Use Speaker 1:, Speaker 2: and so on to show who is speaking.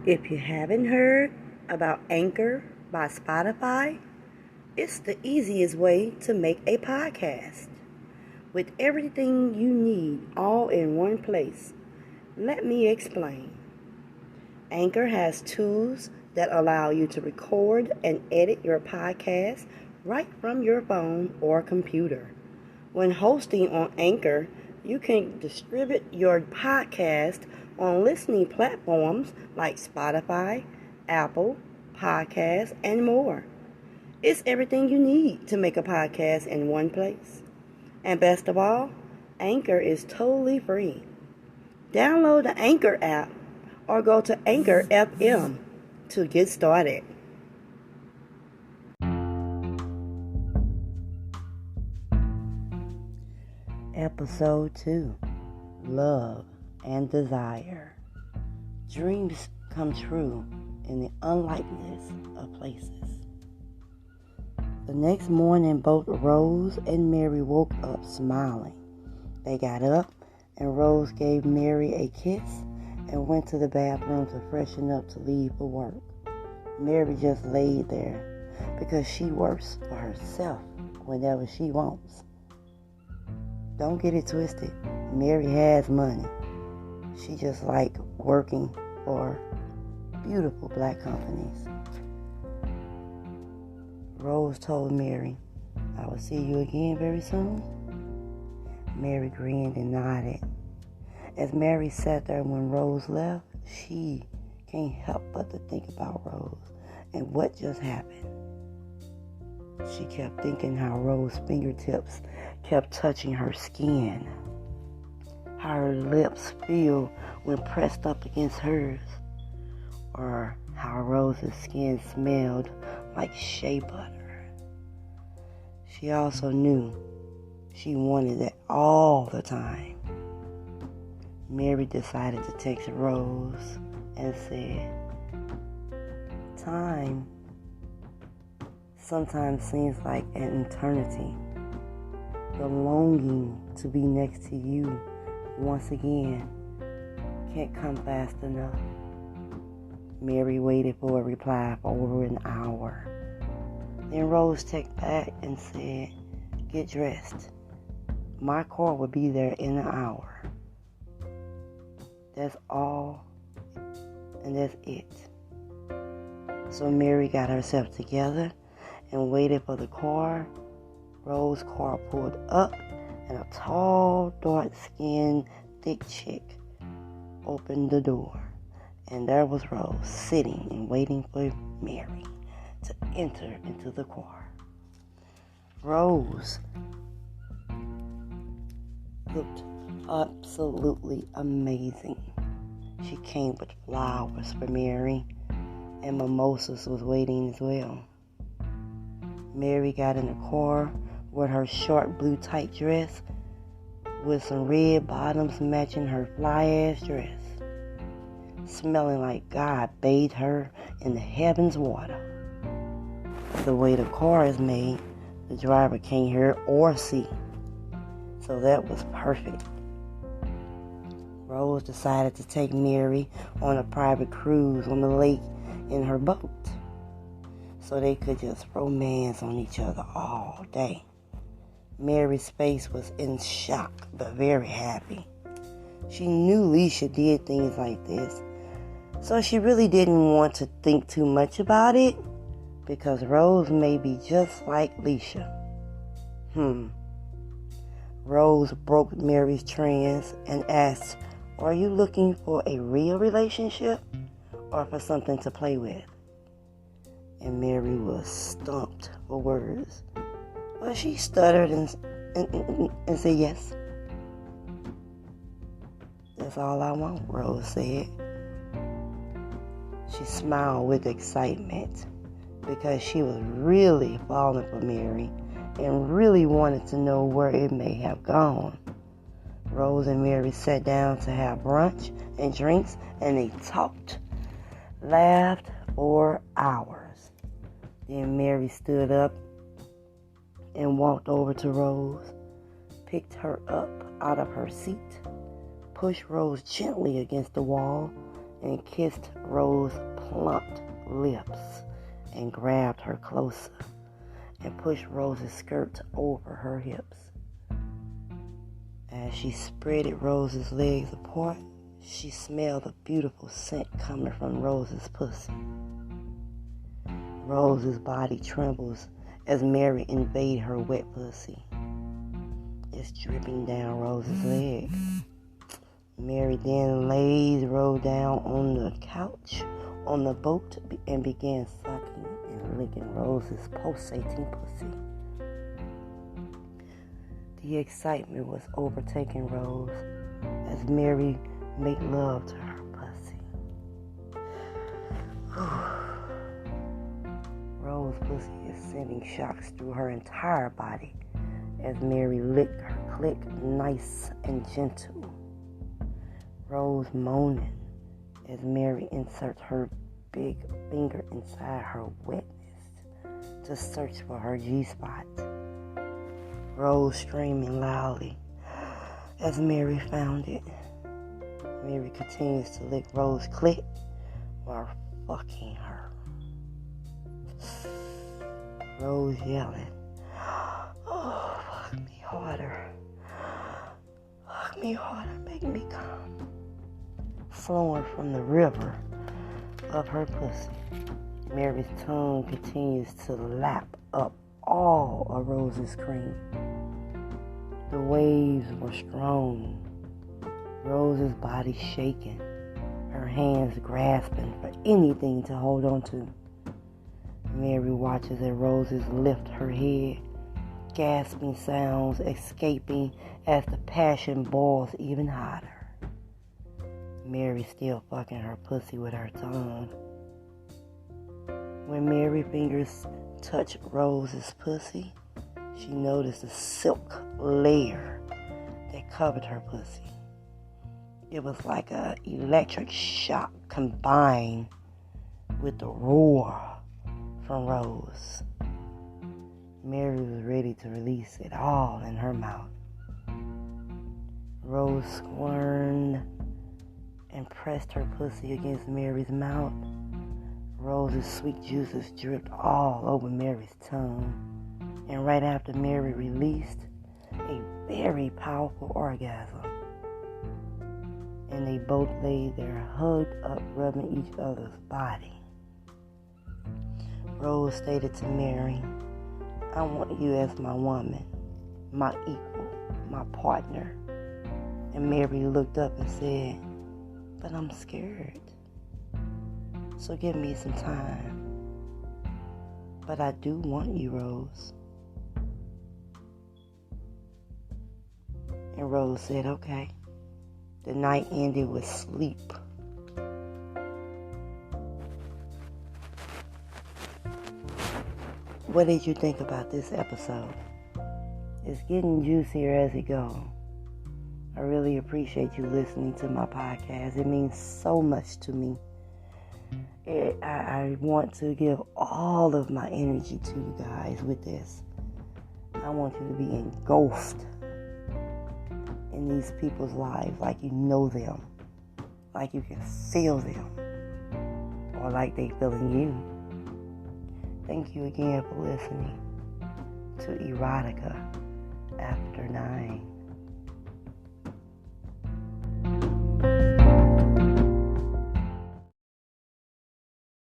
Speaker 1: If you haven't heard about Anchor by Spotify, it's the easiest way to make a podcast with everything you need all in one place. Let me explain. Anchor has tools that allow you to record and edit your podcast right from your phone or computer. When hosting on Anchor, you can distribute your podcast on listening platforms like Spotify, Apple Podcasts, and more. It's everything you need to make a podcast in one place. And best of all, Anchor is totally free. Download the Anchor app or go to Anchor FM to get started. Episode 2, Love and Desire. Dreams come true in the unlikeness of places. The next morning, both Rose and Mary woke up smiling. They got up, and Rose gave Mary a kiss and went to the bathroom to freshen up to leave for work. Mary just laid there because she works for herself whenever she wants. Don't get it twisted. Mary has money. She just like working for beautiful black companies. Rose told Mary, "I will see you again very soon." Mary grinned and nodded. As Mary sat there when Rose left, she can't help but to think about Rose and what just happened. She kept thinking how Rose's fingertips kept touching her skin, how her lips feel when pressed up against hers, or how Rose's skin smelled like shea butter. She also knew she wanted it all the time. Mary decided to text Rose and said, "Time sometimes seems like an eternity. The longing to be next to you once again can't come fast enough." Mary waited for a reply for over an hour. Then Rose texted back and said, "Get dressed. My car will be there in an hour." That's all, and that's it. So Mary got herself together and waited for the car. Rose's car pulled up, and a tall, dark-skinned, thick chick opened the door. And there was Rose sitting and waiting for Mary to enter into the car. Rose looked absolutely amazing. She came with flowers for Mary, and mimosas was waiting as well. Mary got in the car with her short blue tight dress with some red bottoms matching her fly-ass dress, smelling like God bathed her in the heavens water. The way the car is made, the driver can't hear or see, so that was perfect. Rose decided to take Mary on a private cruise on the lake in her boat, so they could just romance on each other all day. Mary's face was in shock, but very happy. She knew Leisha did things like this, so she really didn't want to think too much about it, because Rose may be just like Leisha. Rose broke Mary's trance and asked, "Are you looking for a real relationship or for something to play with?" And Mary was stumped for words. But she stuttered and said yes. "That's all I want," Rose said. She smiled with excitement because she was really falling for Mary and really wanted to know where it may have gone. Rose and Mary sat down to have brunch and drinks, and they talked, laughed for hours. Then Mary stood up and walked over to Rose, picked her up out of her seat, pushed Rose gently against the wall, and kissed Rose's plump lips and grabbed her closer and pushed Rose's skirt over her hips. As she spreaded Rose's legs apart, she smelled a beautiful scent coming from Rose's pussy. Rose's body trembles as Mary invade her wet pussy. It's dripping down Rose's leg. Mary then lays Rose down on the couch on the boat and began sucking and licking Rose's pulsating pussy. The excitement was overtaking Rose as Mary made love to her pussy. Rose's pussy is sending shocks through her entire body as Mary licked her clit nice and gentle. Rose moaning as Mary inserts her big finger inside her wetness to search for her G-spot. Rose screaming loudly as Mary found it. Mary continues to lick Rose's clit while fucking her. Rose yelling, "Oh, fuck me harder. Fuck me harder, make me come." Flowing from the river of her pussy. Mary's tongue continues to lap up all of Rose's cream. The waves were strong. Rose's body shaking, her hands grasping for anything to hold on to. Mary watches as Roses lift her head, gasping sounds escaping as the passion boils even hotter. Mary still fucking her pussy with her tongue. When Mary's fingers touched Rose's pussy, she noticed a silk layer that covered her pussy. It was like an electric shock combined with the roar from Rose. Mary was ready to release it all in her mouth. Rose squirmed and pressed her pussy against Mary's mouth. Rose's sweet juices dripped all over Mary's tongue. And right after Mary released a very powerful orgasm, and they both lay there hugged up, rubbing each other's body. Rose stated to Mary, "I want you as my woman, my equal, my partner." And Mary looked up and said, "But I'm scared. So give me some time." "But I do want you, Rose." And Rose said, "Okay." The night ended with sleep. What did you think about this episode? It's getting juicier as it goes. I really appreciate you listening to my podcast. It means so much to me. I want to give all of my energy to you guys with this. I want you to be engulfed in these people's lives like you know them, like you can feel them, or like they feeling you. Thank you again for listening to Erotica After 9.